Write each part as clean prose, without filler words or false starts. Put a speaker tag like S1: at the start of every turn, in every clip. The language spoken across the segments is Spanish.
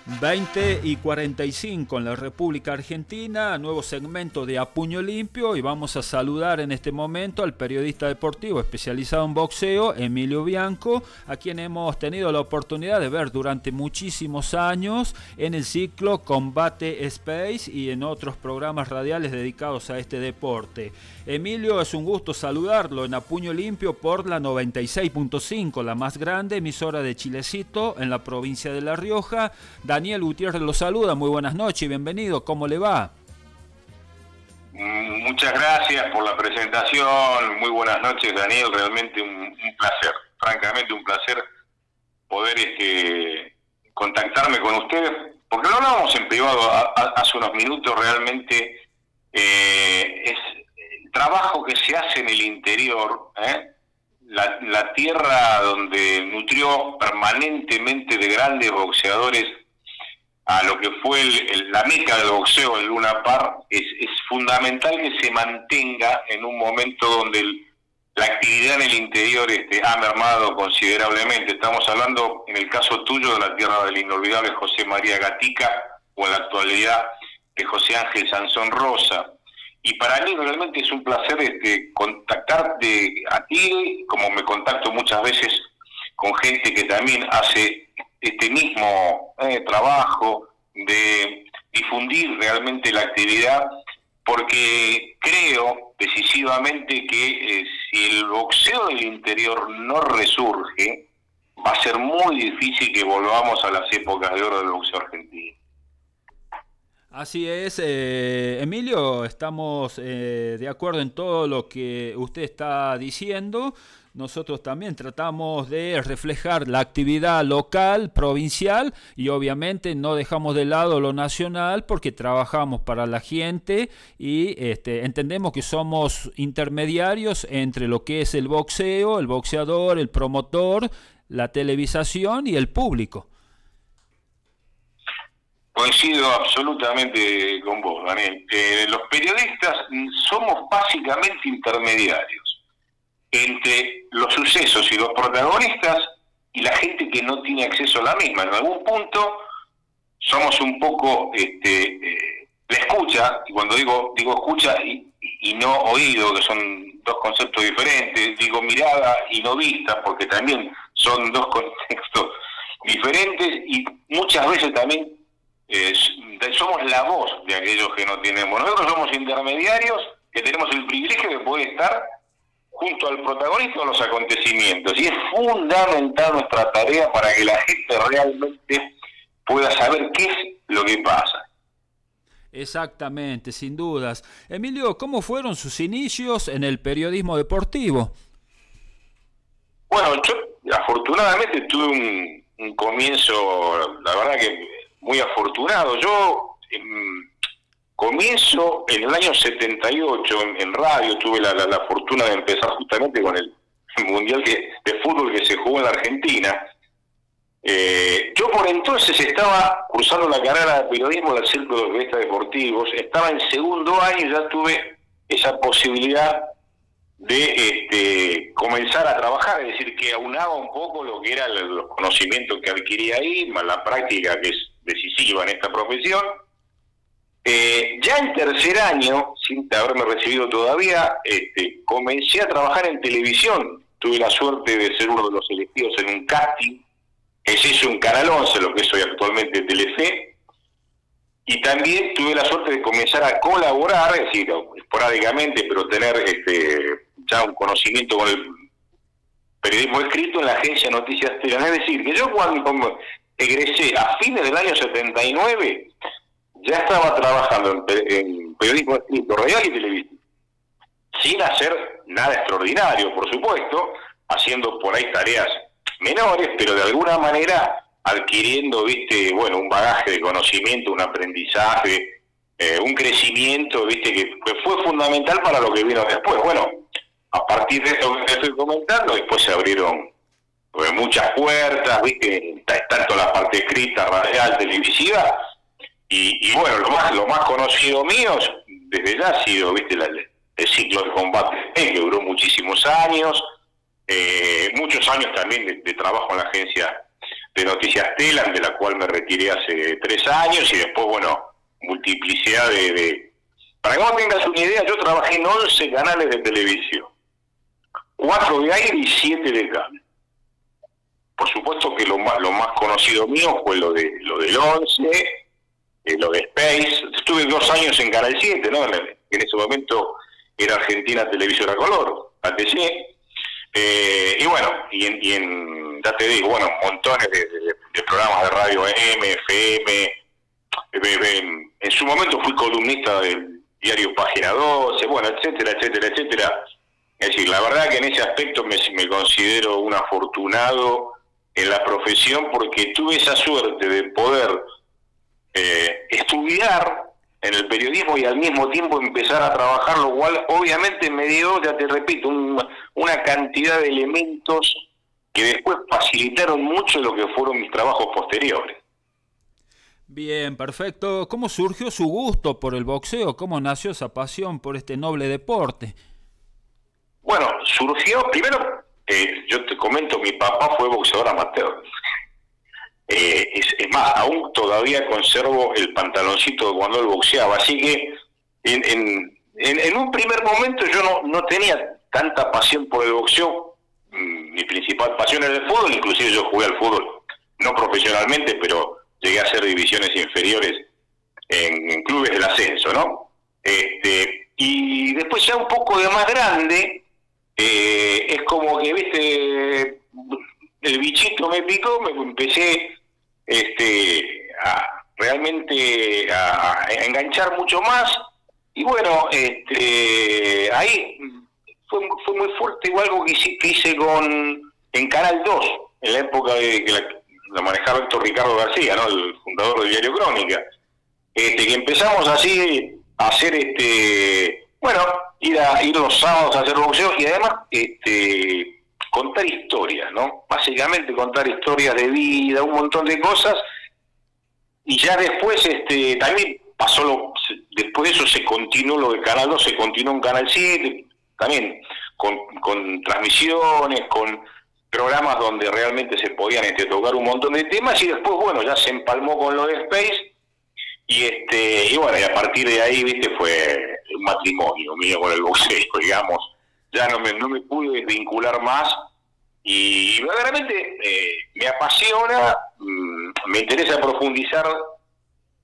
S1: 20:45 en la República Argentina, nuevo segmento de A Puño Limpio, y vamos a saludar en este momento al periodista deportivo especializado en boxeo, Emilio Bianco, a quien hemos tenido la oportunidad de ver durante muchísimos años en el ciclo Combate Space y en otros programas radiales dedicados a este deporte. Emilio, es un gusto saludarlo en A Puño Limpio por la 96.5, la más grande emisora de Chilecito en la provincia de La Rioja. Daniel Gutiérrez lo saluda, muy buenas noches y bienvenido, ¿cómo le va?
S2: Muchas gracias por la presentación, muy buenas noches Daniel, realmente un placer, francamente un placer poder contactarme con ustedes, porque lo hablábamos en privado hace unos minutos, realmente es el trabajo que se hace en el interior, la tierra donde nutrió permanentemente de grandes boxeadores a lo que fue la meca del boxeo, el Luna Park, es fundamental que se mantenga en un momento donde la actividad en el interior ha mermado considerablemente. Estamos hablando, en el caso tuyo, de la tierra del inolvidable José María Gatica, o en la actualidad de José Ángel Sansón Rosa. Y para mí realmente es un placer contactarte a ti, como me contacto muchas veces con gente que también hace este mismo trabajo de difundir realmente la actividad, porque creo decisivamente que si el boxeo del interior no resurge, va a ser muy difícil que volvamos a las épocas de oro del boxeo argentino.
S1: Así es, Emilio, estamos de acuerdo en todo lo que usted está diciendo. Nosotros también tratamos de reflejar la actividad local, provincial, y obviamente no dejamos de lado lo nacional porque trabajamos para la gente y entendemos que somos intermediarios entre lo que es el boxeo, el boxeador, el promotor, la televisación y el público.
S2: Coincido absolutamente con vos, Daniel. Los periodistas somos básicamente intermediarios entre los sucesos y los protagonistas y la gente que no tiene acceso a la misma. En algún punto somos un poco la escucha, y cuando digo escucha y no oído, que son dos conceptos diferentes, digo mirada y no vista, porque también son dos contextos diferentes, y muchas veces también somos la voz de aquellos que no tenemos. Nosotros somos intermediarios que tenemos el privilegio de poder estar junto al protagonista de los acontecimientos, y es fundamental nuestra tarea para que la gente realmente pueda saber qué es lo que pasa.
S1: Exactamente, sin dudas. Emilio, ¿cómo fueron sus inicios en el periodismo deportivo?
S2: Bueno, yo afortunadamente tuve un comienzo, la verdad que muy afortunado. Yo comienzo en el año 78 en radio, tuve la fortuna de empezar justamente con el Mundial de Fútbol que se jugó en la Argentina. Yo por entonces estaba cursando la carrera de periodismo del Círculo de Periodistas Deportivos, estaba en segundo año y ya tuve esa posibilidad de comenzar a trabajar, es decir, que aunaba un poco lo que eran los conocimientos que adquiría ahí, más la práctica que es decisiva en esta profesión. Ya en tercer año, sin haberme recibido todavía, comencé a trabajar en televisión. Tuve la suerte de ser uno de los elegidos en un casting que se hizo en Canal 11, lo que soy actualmente Telefe, y también tuve la suerte de comenzar a colaborar, es decir, esporádicamente, pero tener ya un conocimiento con el periodismo escrito en la agencia Noticias Telan. Es decir, que yo cuando egresé a fines del año 79, ya estaba trabajando en periodismo escrito, radial y televisivo, sin hacer nada extraordinario, por supuesto, haciendo por ahí tareas menores, pero de alguna manera adquiriendo, un bagaje de conocimiento, un aprendizaje, un crecimiento, que fue fundamental para lo que vino después. Bueno, a partir de esto que te estoy comentando, después se abrieron muchas puertas, tanto la parte escrita, radial, televisiva, y bueno, lo más conocido mío desde ya ha sido el ciclo de combate, que duró muchísimos años, muchos años también de trabajo en la agencia de Noticias Telam, de la cual me retiré hace 3 años, y después, bueno, multiplicidad Para que vos tengas una idea, yo trabajé en 11 canales de televisión, 4 de aire y 7 de cable. Por supuesto que lo más conocido mío fue lo del 11, lo de Space. Estuve 2 años en Canal 7, ¿no? En ese momento era Argentina Televisora Color, ATC. Y bueno, ya te digo, bueno, montones de programas de radio AM, FM. En su momento fui columnista del diario Página 12, bueno, etcétera, etcétera, etcétera. Es decir, la verdad que en ese aspecto me considero un afortunado en la profesión, porque tuve esa suerte de poder estudiar en el periodismo y al mismo tiempo empezar a trabajar, lo cual obviamente me dio, ya te repito, una cantidad de elementos que después facilitaron mucho lo que fueron mis trabajos posteriores.
S1: Bien, perfecto. ¿Cómo surgió su gusto por el boxeo? ¿Cómo nació esa pasión por este noble deporte?
S2: Bueno, surgió, primero, yo te comento, mi papá fue boxeador amateur. Es más, aún todavía conservo el pantaloncito de cuando él boxeaba, así que en un primer momento yo no tenía tanta pasión por el boxeo. Mi principal pasión era el fútbol, inclusive yo jugué al fútbol, no profesionalmente, pero llegué a hacer divisiones inferiores en clubes del ascenso, ¿no? Y después ya un poco de más grande, es como que, viste, el bichito me picó, me empecé realmente a enganchar mucho más, y bueno, ahí fue muy fuerte, igual algo que hice en Canal 2, en la época de que la manejaba Héctor Ricardo García, ¿no? El fundador del diario Crónica, que empezamos así a hacer, bueno, ir los sábados a hacer boxeo, y además contar historias, ¿no? Básicamente contar historias de vida, un montón de cosas. Y ya después también después de eso se continuó lo de Canal 2, se continuó en Canal 7, también con transmisiones, con programas donde realmente se podían tocar un montón de temas, y después, bueno, ya se empalmó con lo de Space, y bueno, y a partir de ahí, viste, fue un matrimonio mío con el boxeo, digamos. Ya no me pude desvincular más, y verdaderamente me apasiona, me interesa profundizar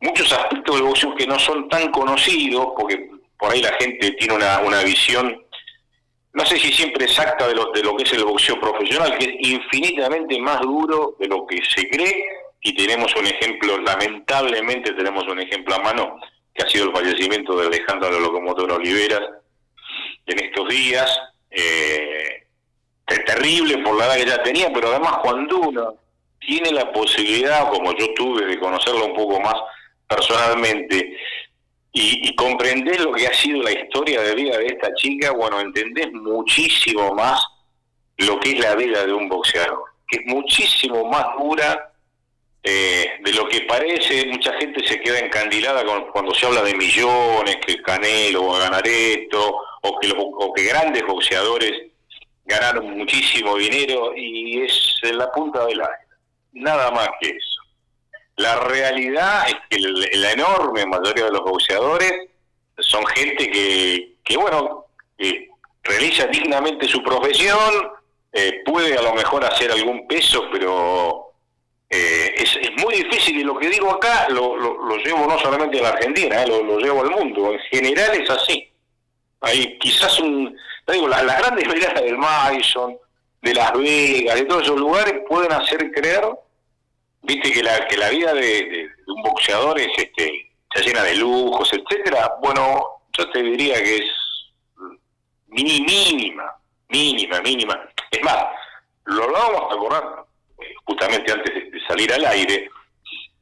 S2: muchos aspectos del boxeo que no son tan conocidos, porque por ahí la gente tiene una visión, no sé si siempre exacta, de lo que es el boxeo profesional, que es infinitamente más duro de lo que se cree, y tenemos un ejemplo, lamentablemente tenemos un ejemplo a mano, que ha sido el fallecimiento de Alejandro la Locomotora Oliveras en estos días. Terrible por la edad que ya tenía, pero además cuando uno tiene la posibilidad, como yo tuve, de conocerlo un poco más personalmente, y comprender lo que ha sido la historia de vida de esta chica, bueno, entendés muchísimo más lo que es la vida de un boxeador, que es muchísimo más dura de lo que parece. Mucha gente se queda encandilada cuando se habla de millones, que el Canelo va a ganar esto, o que grandes boxeadores ganaron muchísimo dinero, y es en la punta del aire, nada más que eso. La realidad es que la enorme mayoría de los boxeadores son gente que bueno, realiza dignamente su profesión, puede a lo mejor hacer algún peso, pero es muy difícil, y lo que digo acá lo llevo no solamente a la Argentina, lo llevo al mundo, en general es así. Hay quizás las grandes peleas del Madison, de Las Vegas, de todos esos lugares, pueden hacer creer, viste, que la vida de un boxeador se llena de lujos, etcétera. Bueno, yo te diría que es mínima. Es más, lo hablábamos, a acordar, justamente antes de salir al aire,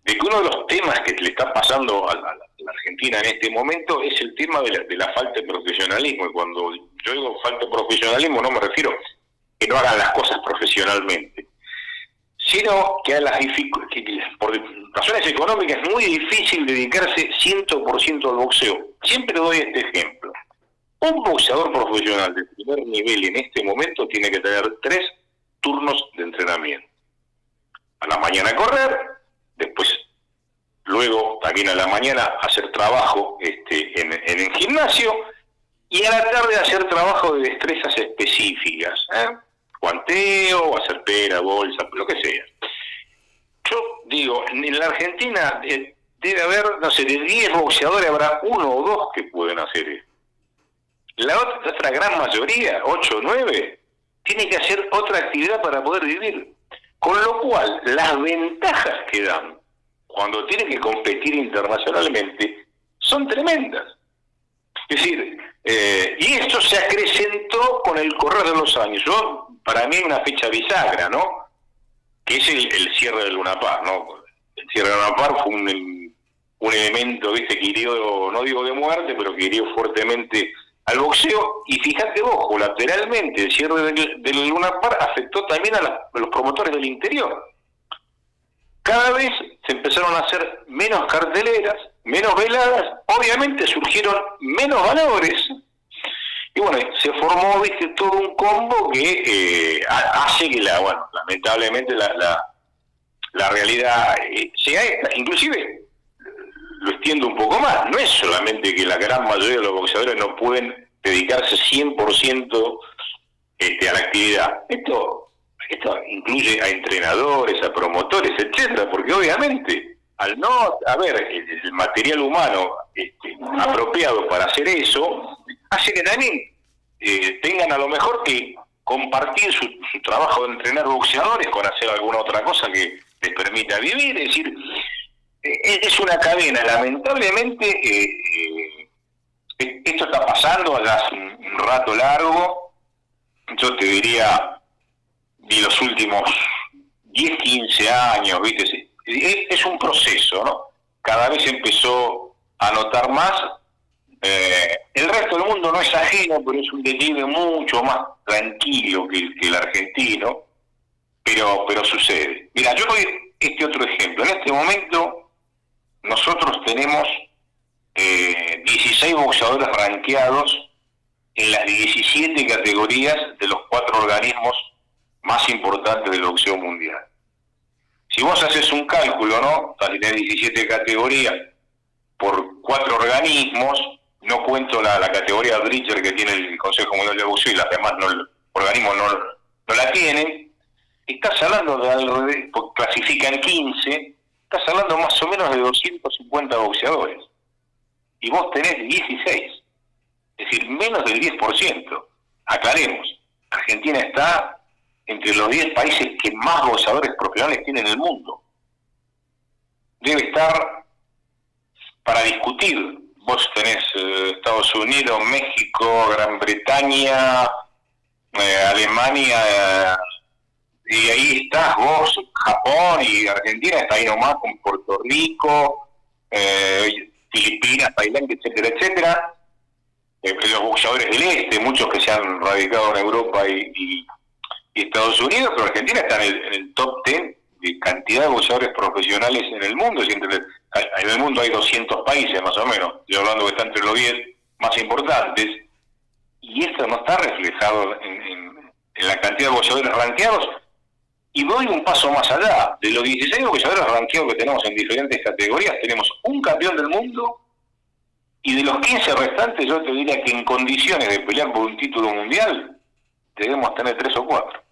S2: de que uno de los temas que le está pasando a la Argentina en este momento es el tema de la falta de profesionalismo. Y cuando yo digo falta de profesionalismo, no me refiero que no hagan las cosas profesionalmente, sino que por razones económicas es muy difícil dedicarse 100% al boxeo. Siempre doy este ejemplo. Un boxeador profesional de primer nivel en este momento tiene que tener 3 turnos de entrenamiento. a la mañana correr, después, luego también a la mañana hacer trabajo en el gimnasio, y a la tarde hacer trabajo de destrezas específicas, guanteo, hacer pera, bolsa, lo que sea. Yo digo, en la Argentina debe haber, no sé, de 10 boxeadores habrá 1 o 2 que pueden hacer eso. La otra gran mayoría, 8 o 9, tiene que hacer otra actividad para poder vivir. Con lo cual, las ventajas que dan cuando tienen que competir internacionalmente son tremendas. Es decir, y esto se acrecentó con el correr de los años. Para mí hay una fecha bisagra, ¿no? Que es el cierre del Luna Park, ¿no? El cierre del Luna Park fue un elemento, ¿viste?, que hirió, no digo de muerte, pero que hirió fuertemente al boxeo. Y fíjate vos, colateralmente, el cierre del Luna Park afectó también a los promotores del interior. Cada vez se empezaron a hacer menos carteleras, menos veladas, obviamente surgieron menos valores, y bueno, se formó, viste, todo un combo que hace que lamentablemente la realidad sea esta. Inclusive lo extiendo un poco más, no es solamente que la gran mayoría de los boxeadores no pueden dedicarse 100% a la actividad. Esto incluye a entrenadores, a promotores, etcétera, porque obviamente al no haber el material humano apropiado para hacer eso, hace que también tengan a lo mejor que compartir su trabajo de entrenar boxeadores con hacer alguna otra cosa que les permita vivir. Es decir, es una cadena. Lamentablemente esto está pasando allá hace un rato largo. Yo te diría, de los últimos 10, 15 años, ¿viste? Es un proceso, ¿no? Cada vez empezó a notar más. El resto del mundo no es ajeno, pero es un declive mucho más tranquilo que el argentino, pero sucede. Mira, yo doy otro ejemplo. En este momento nosotros tenemos 16 boxeadores rankeados en las 17 categorías de los 4 organismos más importantes del boxeo mundial. Si vos haces un cálculo, ¿no? Tenés 17 categorías por 4 organismos, no cuento la categoría Bridger que tiene el Consejo Mundial de Boxeo y las demás organismos no la tienen, estás hablando de alrededor, porque clasifican 15, estás hablando más o menos de 250 boxeadores. Y vos tenés 16, es decir, menos del 10%. Aclaremos, Argentina está entre los 10 países que más boxeadores profesionales tienen en el mundo. Debe estar para discutir. Vos tenés Estados Unidos, México, Gran Bretaña, Alemania, y ahí estás vos, Japón y Argentina, está ahí nomás con Puerto Rico, Filipinas, Tailandia, etcétera, etcétera. Los boxeadores del este, muchos que se han radicado en Europa y Estados Unidos, pero Argentina está en el top 10 de cantidad de boxeadores profesionales en el mundo. En el mundo hay 200 países más o menos, estoy hablando que está entre los 10 más importantes, y esto no está reflejado en la cantidad de boxeadores rankeados. Y doy un paso más allá. De los 16 boxeadores rankeados que tenemos en diferentes categorías, tenemos un campeón del mundo, y de los 15 restantes yo te diría que en condiciones de pelear por un título mundial debemos tener 3 o 4.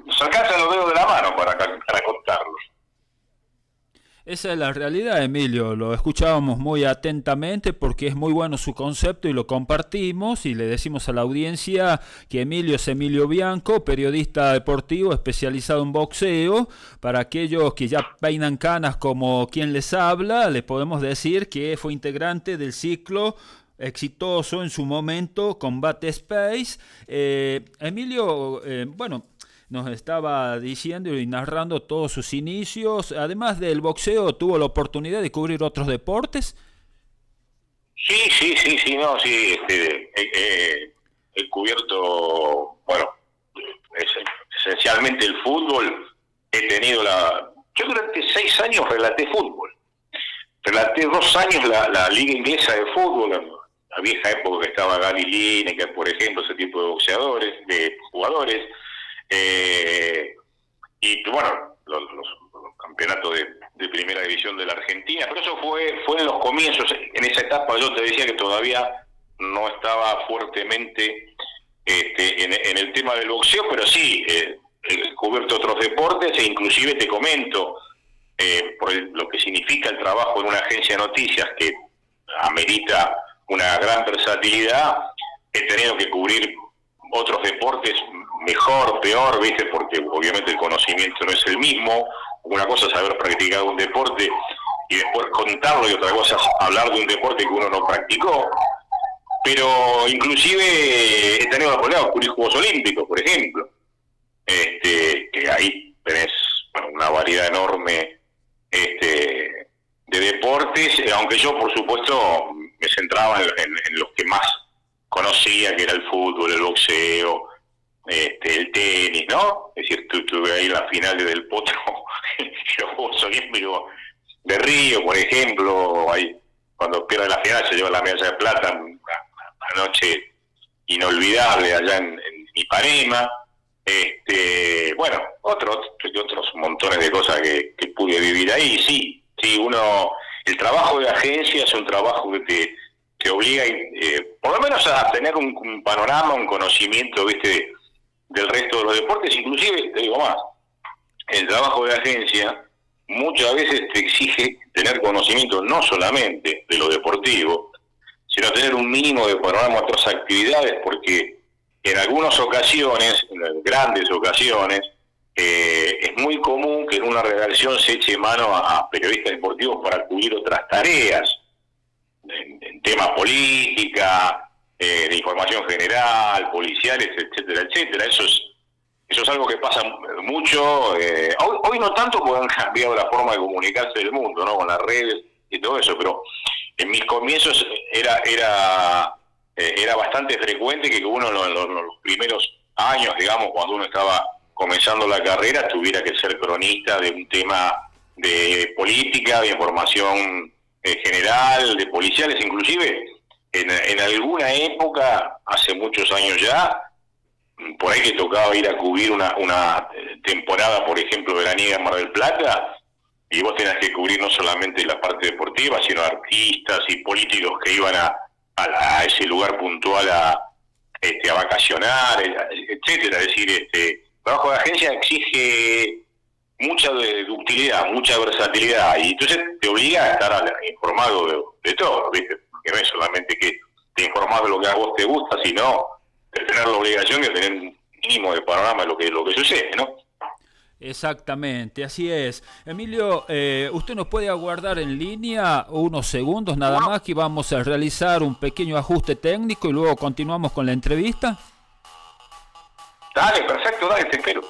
S2: Nos alcanzan los dedos de la mano para contarlos.
S1: Esa es la realidad, Emilio. Lo escuchábamos muy atentamente porque es muy bueno su concepto y lo compartimos, y le decimos a la audiencia que Emilio es Emilio Bianco, periodista deportivo especializado en boxeo. Para aquellos que ya peinan canas como quien les habla, les podemos decir que fue integrante del ciclo exitoso en su momento Combate Space. Emilio, bueno, nos estaba diciendo y narrando todos sus inicios. Además del boxeo, ¿tuvo la oportunidad de cubrir otros deportes?
S2: Sí, he cubierto, bueno, esencialmente el fútbol. He tenido yo durante 6 años relaté fútbol. Relaté 2 años la Liga Inglesa de Fútbol, la vieja época que estaba Gary Lineker, por ejemplo, ese tipo de boxeadores, de jugadores. Y bueno, los campeonatos de primera división de la Argentina, pero eso fue en los comienzos. En esa etapa yo te decía que todavía no estaba fuertemente en el tema del boxeo, pero sí he cubierto otros deportes, e inclusive te comento por lo que significa el trabajo en una agencia de noticias que amerita una gran versatilidad. He tenido que cubrir otros deportes mejor, peor, ¿viste? Porque obviamente el conocimiento no es el mismo. Una cosa es haber practicado un deporte y después contarlo, y otra cosa es hablar de un deporte que uno no practicó. Pero inclusive he tenido la oportunidad de cubrir Juegos Olímpicos, por ejemplo, que ahí tenés una variedad enorme de deportes, aunque yo por supuesto me centraba en los que más conocía, que era el fútbol, el boxeo, el tenis, ¿no? Es decir, tuve ahí la final del Potro en los Juegos Olímpicos de Río, por ejemplo. Ahí, cuando pierde la final se lleva la medalla de plata, una noche inolvidable allá en Ipanema. Bueno, otros montones de cosas que pude vivir ahí. Sí, el trabajo de agencia es un trabajo que te obliga por lo menos a tener un panorama, un conocimiento, ¿viste?, del resto de los deportes. Inclusive, te digo más, el trabajo de agencia muchas veces te exige tener conocimiento no solamente de lo deportivo, sino tener un mínimo de panorama de otras actividades, porque en algunas ocasiones, en grandes ocasiones, es muy común que en una redacción se eche mano a periodistas deportivos para cubrir otras tareas, en temas política, de información general, policiales, etcétera, etcétera. Eso es algo que pasa mucho. Hoy no tanto, porque han cambiado la forma de comunicarse del mundo, ¿no?, con las redes y todo eso, pero en mis comienzos era bastante frecuente que uno en los primeros años, digamos, cuando uno estaba comenzando la carrera, tuviera que ser cronista de un tema de política, de información general, de policiales. Inclusive en alguna época, hace muchos años ya, por ahí que tocaba ir a cubrir una temporada, por ejemplo, veraniega en Mar del Plata, y vos tenías que cubrir no solamente la parte deportiva, sino artistas y políticos que iban a ese lugar puntual a vacacionar, etcétera. Es decir, el trabajo de agencia exige mucha ductilidad, mucha versatilidad, y entonces te obliga a estar informado de todo, ¿viste? Porque no es solamente que te informás de lo que a vos te gusta, sino de tener la obligación de tener un mínimo de panorama de lo que sucede, ¿no?
S1: Exactamente, así es. Emilio, usted nos puede aguardar en línea unos segundos nada más, que vamos a realizar un pequeño ajuste técnico y luego continuamos con la entrevista.
S2: Dale, perfecto, dale, te espero.